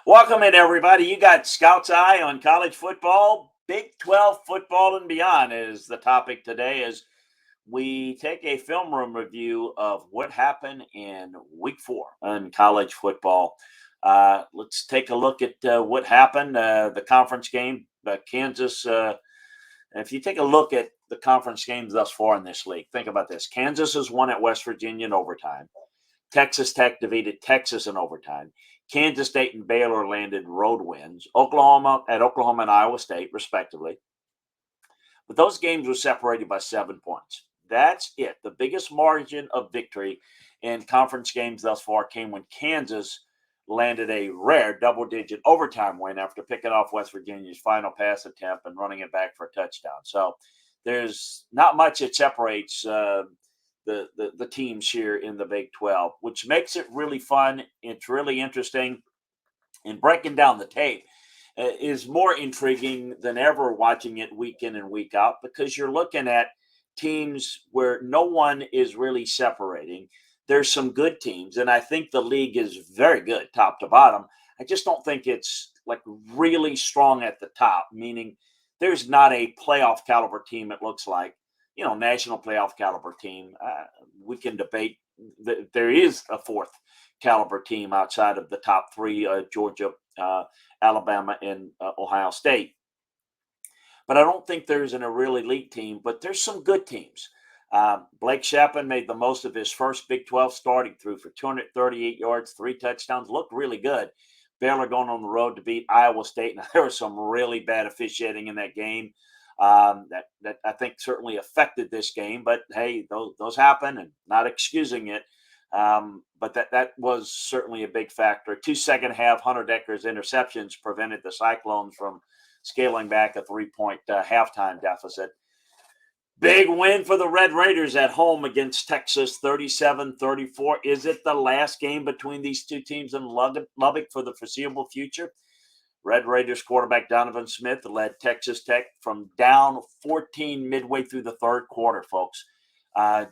Welcome in, everybody. You got Scout's Eye on college football. Big 12 football and beyond is the topic today as we take a film room review of what happened in week 4 in college football. Let's take a look at what happened, the conference game, Kansas. If you take a look at the conference games thus far in this league, think about this. Kansas has won at West Virginia in overtime. Texas Tech defeated Texas in overtime. Kansas State and Baylor landed road wins. Oklahoma and Iowa State, respectively. But those games were separated by 7 points. That's it. The biggest margin of victory in conference games thus far came when Kansas landed a rare double-digit overtime win after picking off West Virginia's final pass attempt and running it back for a touchdown. So there's not much that separates the teams here in the Big 12, which makes it really fun. It's really interesting. And breaking down the tape is more intriguing than ever watching it week in and week out because you're looking at teams where no one is really separating. There's some good teams, and I think the league is very good top to bottom. I just don't think it's like really strong at the top, meaning there's not a playoff caliber team, it looks like. National playoff caliber team. We can debate that there is a fourth caliber team outside of the top three, Georgia, Alabama, and Ohio State. But I don't think there's a real elite team, but there's some good teams. Blake Shapen made the most of his first Big 12 start. He threw for 238 yards, 3 touchdowns, looked really good. Baylor going on the road to beat Iowa State. Now, there was some really bad officiating in that game. That I think certainly affected this game. But hey, those happen, and not excusing it. But that was certainly a big factor. 2 second-half Hunter Decker's interceptions prevented the Cyclones from scaling back a 3-point halftime deficit. Big win for the Red Raiders at home against Texas, 37-34. Is it the last game between these two teams in Lubbuck for the foreseeable future? Red Raiders quarterback Donovan Smith led Texas Tech from down 14 midway through the third quarter, folks.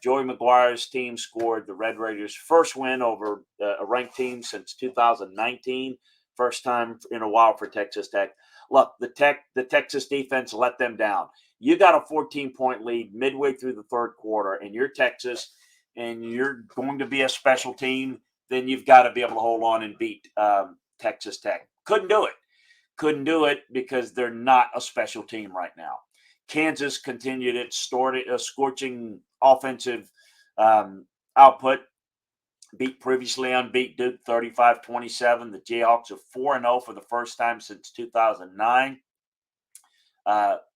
Joey McGuire's team scored the Red Raiders' first win over a ranked team since 2019. First time in a while for Texas Tech. Look, the Texas defense let them down. You got a 14-point lead midway through the third quarter, and you're Texas, and you're going to be a special team, then you've got to be able to hold on and beat Texas Tech. Couldn't do it because they're not a special team right now. Kansas continued its scorching offensive output, beat previously unbeat Duke 35-27. The Jayhawks are 4-0 for the first time since 2009.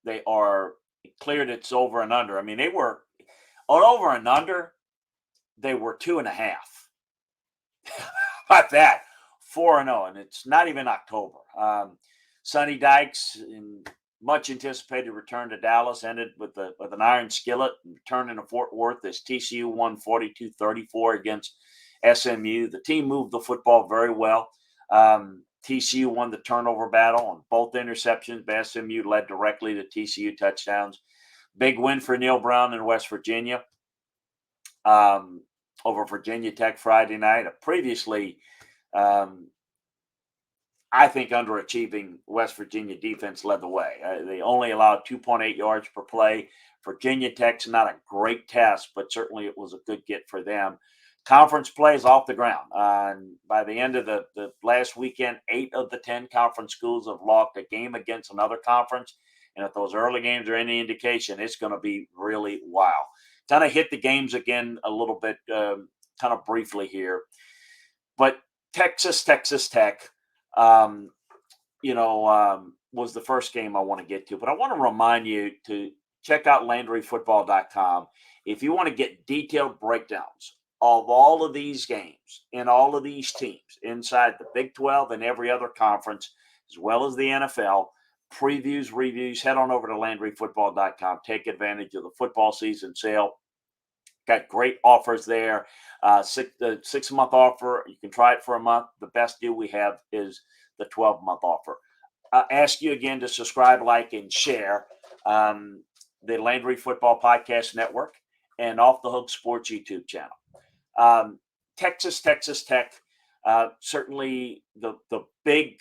They are cleared its over and under. I mean, they were on over and under. They were 2.5. How about that? 4-0, and it's not even October. Sonny Dykes, in much anticipated return to Dallas, ended with an iron skillet, returning to Fort Worth as TCU won 42-34 against SMU. The team moved the football very well. TCU won the turnover battle on both interceptions, but SMU led directly to TCU touchdowns. Big win for Neil Brown in West Virginia over Virginia Tech Friday night. Previously, I think underachieving West Virginia defense led the way. They only allowed 2.8 yards per play. Virginia Tech's not a great test, but certainly it was a good get for them. Conference play is off the ground. By the end of the last weekend, 8 of the 10 conference schools have lost a game against another conference. And if those early games are any indication, it's going to be really wild. Kind of hit the games again a little bit, kind of briefly here. But Texas Tech, was the first game I want to get to. But I want to remind you to check out LandryFootball.com if you want to get detailed breakdowns of all of these games and all of these teams inside the Big 12 and every other conference, as well as the NFL. Previews, reviews, head on over to LandryFootball.com. Take advantage of the football season sale. Got great offers there. 6-month offer. You can try it for a month. The best deal we have is the 12-month offer. Ask you again to subscribe, like, and share the Landry Football Podcast Network and Off the Hook Sports YouTube channel. Texas Tech, certainly the big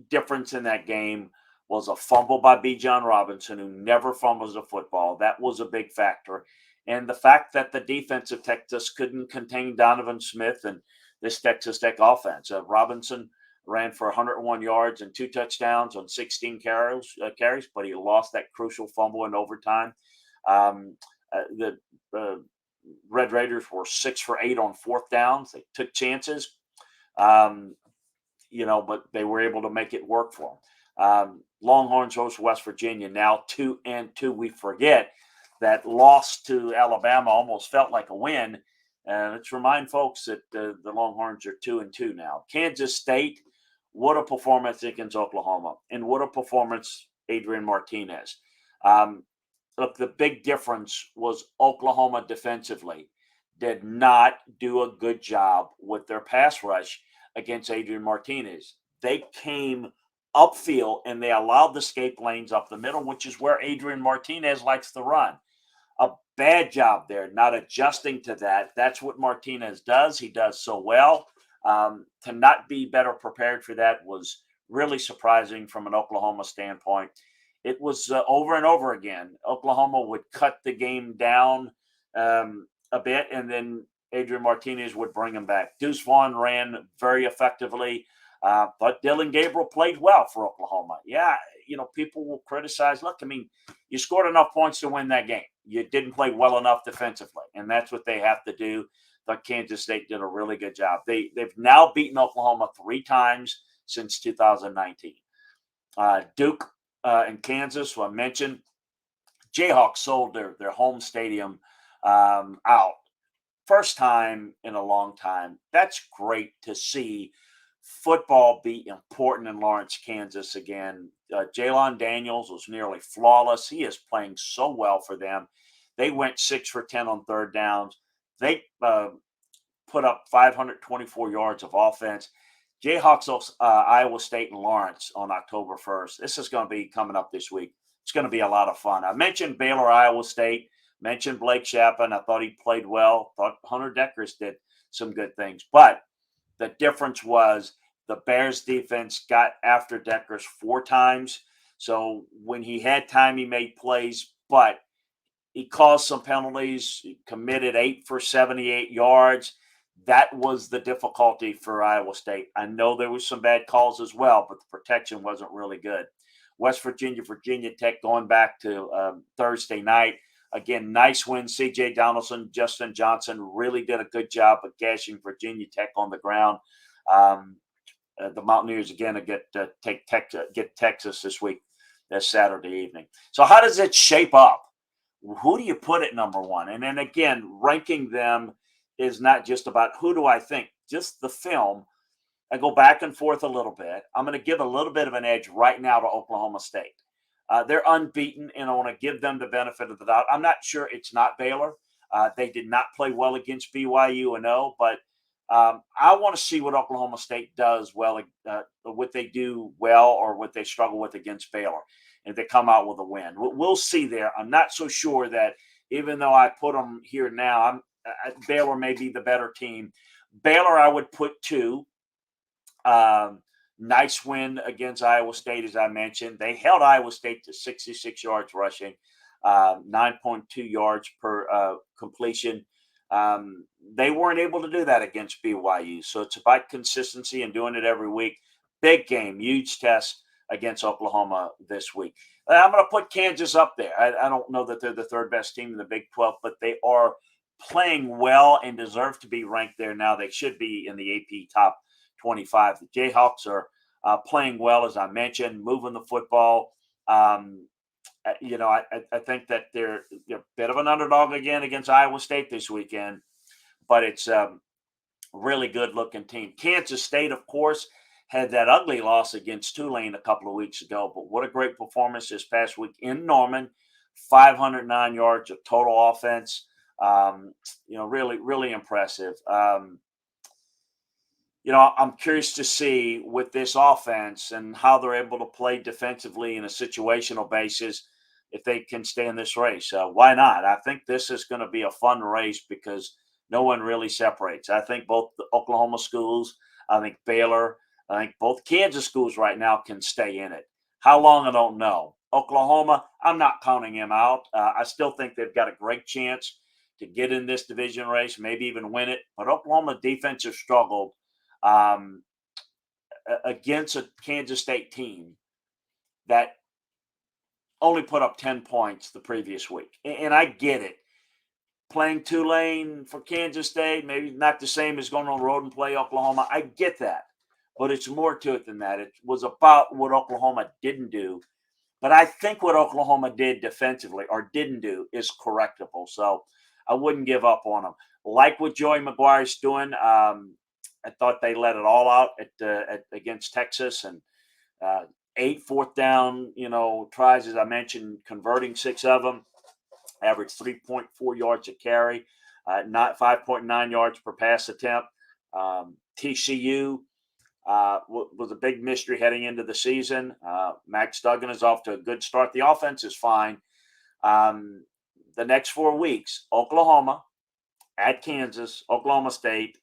difference in that game was a fumble by B. John Robinson, who never fumbles a football. That was a big factor. And the fact that the defense of Texas couldn't contain Donovan Smith and this Texas Tech offense. Robinson ran for 101 yards and 2 touchdowns on 16 carries, but he lost that crucial fumble in overtime. The Red Raiders were 6 for 8 on fourth downs. They took chances. But they were able to make it work for them. Longhorns host West Virginia, now 2-2. We forget that loss to Alabama almost felt like a win. Let's remind folks that the Longhorns are 2-2 now. Kansas State, what a performance against Oklahoma, and what a performance, Adrian Martinez. Look, the big difference was Oklahoma defensively did not do a good job with their pass rush against Adrian Martinez. They came upfield and they allowed the escape lanes up the middle, which is where Adrian Martinez likes to run. A bad job there, not adjusting to that. That's what Martinez does. He does so well. To not be better prepared for that was really surprising from an Oklahoma standpoint. It was over and over again. Oklahoma would cut the game down a bit, and then Adrian Martinez would bring him back. Deuce Vaughn ran very effectively, but Dylan Gabriel played well for Oklahoma. Yeah, people will criticize. Look, I mean, you scored enough points to win that game. You didn't play well enough defensively, and that's what they have to do. But Kansas State did a really good job. They've now beaten Oklahoma 3 times since 2019. Duke and Kansas, who I mentioned, Jayhawks sold their home stadium out. First time in a long time. That's great to see football be important in Lawrence, Kansas again. Jalon Daniels was nearly flawless. He is playing so well for them. They went 6 for 10 on third downs. They put up 524 yards of offense. Jayhawks, Iowa State and Lawrence on October 1st. This is going to be coming up this week. It's going to be a lot of fun. I mentioned Baylor, Iowa State. Mentioned Blake Shapen. I thought he played well. Thought Hunter Dekkers did some good things. But the difference was the Bears defense got after Dekkers 4 times. So when he had time, he made plays, but he caused some penalties. He committed 8 for 78 yards. That was the difficulty for Iowa State. I know there was some bad calls as well, but the protection wasn't really good. West Virginia, Virginia Tech going back to Thursday night. Again, nice win. C.J. Donaldson, Justin Johnson really did a good job of gashing Virginia Tech on the ground. The Mountaineers again get Texas this Saturday evening. So how does it shape up? Who do you put at number 1? And then again, ranking them is not just about who do I think, just the film. I go back and forth a little bit. I'm going to give a little bit of an edge right now to Oklahoma State. They're unbeaten, and I want to give them the benefit of the doubt. I'm not sure it's not Baylor. They did not play well against BYU, but I want to see what Oklahoma State does well, what they do well or what they struggle with against Baylor, and they come out with a win. We'll see there. I'm not so sure that even though I put them here now, Baylor may be the better team. Baylor, I would put 2. Nice win against Iowa State, as I mentioned. They held Iowa State to 66 yards rushing, 9.2 yards per completion. They weren't able to do that against BYU. So it's about consistency and doing it every week. Big game, huge test against Oklahoma this week. I'm going to put Kansas up there. I don't know that they're the 3rd best team in the Big 12, but they are playing well and deserve to be ranked there now. They should be in the AP top 25. The Jayhawks are playing well, as I mentioned, moving the football. I think that they're a bit of an underdog again against Iowa State this weekend, but it's a really good-looking team. Kansas State, of course, had that ugly loss against Tulane a couple of weeks ago, but what a great performance this past week in Norman. 509 yards of total offense. Really, really impressive. I'm curious to see with this offense and how they're able to play defensively in a situational basis if they can stay in this race. Why not? I think this is going to be a fun race because no one really separates. I think both the Oklahoma schools, I think Baylor, I think both Kansas schools right now can stay in it. How long, I don't know. Oklahoma, I'm not counting him out. I still think they've got a great chance to get in this division race, maybe even win it. But Oklahoma defense has struggled um, against a Kansas State team that only put up 10 points the previous week. And I get it. Playing Tulane for Kansas State, maybe not the same as going on the road and play Oklahoma. I get that. But it's more to it than that. It was about what Oklahoma didn't do. But I think what Oklahoma did defensively or didn't do is correctable. So I wouldn't give up on them. Like what Joey McGuire's doing, I thought they let it all out against Texas, and 8 fourth down, tries, as I mentioned, converting 6 of them, averaged 3.4 yards a carry, not 5.9 yards per pass attempt. TCU was a big mystery heading into the season. Max Duggan is off to a good start. The offense is fine. The next 4 weeks, Oklahoma, at Kansas, Oklahoma State,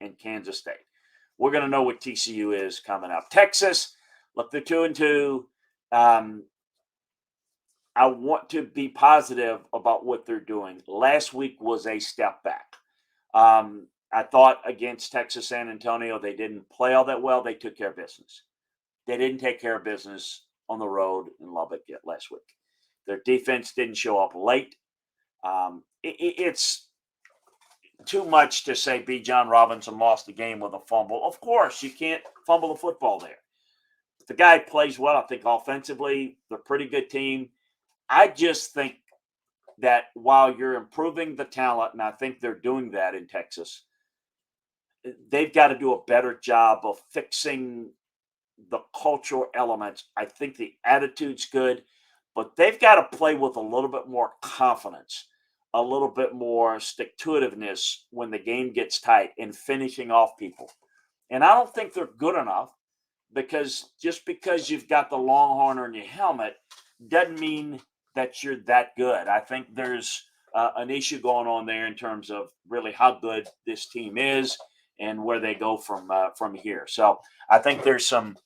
and Kansas State. We're going to know what TCU is coming up. Texas, look, they're 2-2. I want to be positive about what they're doing. Last week was a step back. I thought against Texas San Antonio, they didn't play all that well. They took care of business. They didn't take care of business on the road in Lubbuck yet last week. Their defense didn't show up late. It's too much to say B. John Robinson lost the game with a fumble. Of course, you can't fumble the football there. If the guy plays well, I think offensively, they're a pretty good team. I just think that while you're improving the talent, and I think they're doing that in Texas, they've got to do a better job of fixing the cultural elements. I think the attitude's good, but they've got to play with a little bit more confidence, a little bit more stick-to-itiveness when the game gets tight and finishing off people. And I don't think they're good enough, because just because you've got the Longhorn on your helmet doesn't mean that you're that good. I think there's an issue going on there in terms of really how good this team is and where they go from here. So I think there's some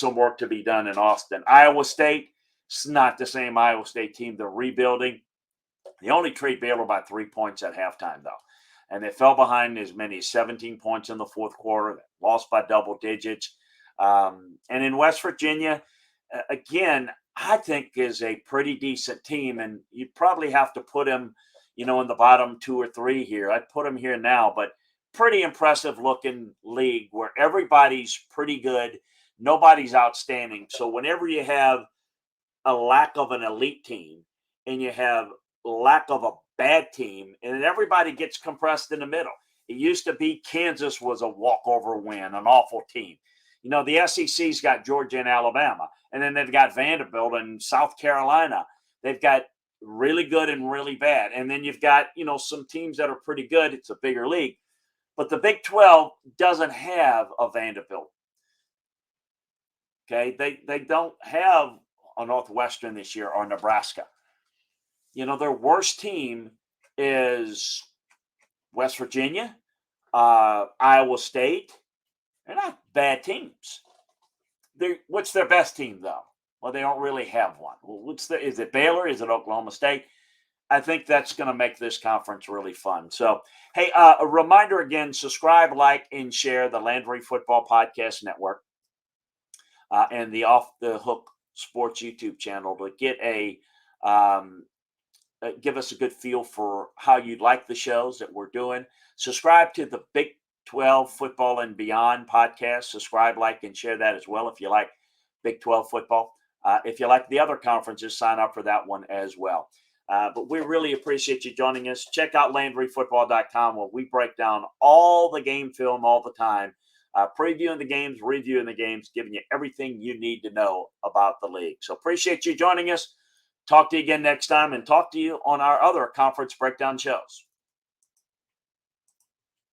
work to be done in Austin. Iowa State, it's not the same Iowa State team. They're rebuilding. They only trade Baylor by 3 points at halftime, though. And they fell behind as many as 17 points in the fourth quarter. They lost by double digits. And in West Virginia, again, I think is a pretty decent team. And you probably have to put him, in the bottom 2 or 3 here. I'd put him here now, but pretty impressive looking league where everybody's pretty good. Nobody's outstanding. So whenever you have a lack of an elite team and you have lack of a bad team, and everybody gets compressed in the middle. It used to be Kansas was a walkover win, an awful team. The SEC's got Georgia and Alabama, and then they've got Vanderbilt and South Carolina. They've got really good and really bad. And then you've got, some teams that are pretty good. It's a bigger league. But the Big 12 doesn't have a Vanderbilt. Okay, they don't have a Northwestern this year or Nebraska. Their worst team is West Virginia, Iowa State. They're not bad teams. What's their best team, though? Well, they don't really have one. Well, is it Baylor? Is it Oklahoma State? I think that's going to make this conference really fun. So, hey, a reminder again, subscribe, like, and share the Landry Football Podcast Network and the Off the Hook Sports YouTube channel to get give us a good feel for how you'd like the shows that we're doing. Subscribe to the Big 12 Football and Beyond podcast. Subscribe, like, and share that as well if you like Big 12 football. If you like the other conferences, sign up for that one as well. But we really appreciate you joining us. Check out LandryFootball.com where we break down all the game film all the time, previewing the games, reviewing the games, giving you everything you need to know about the league. So appreciate you joining us. Talk to you again next time, and talk to you on our other conference breakdown shows.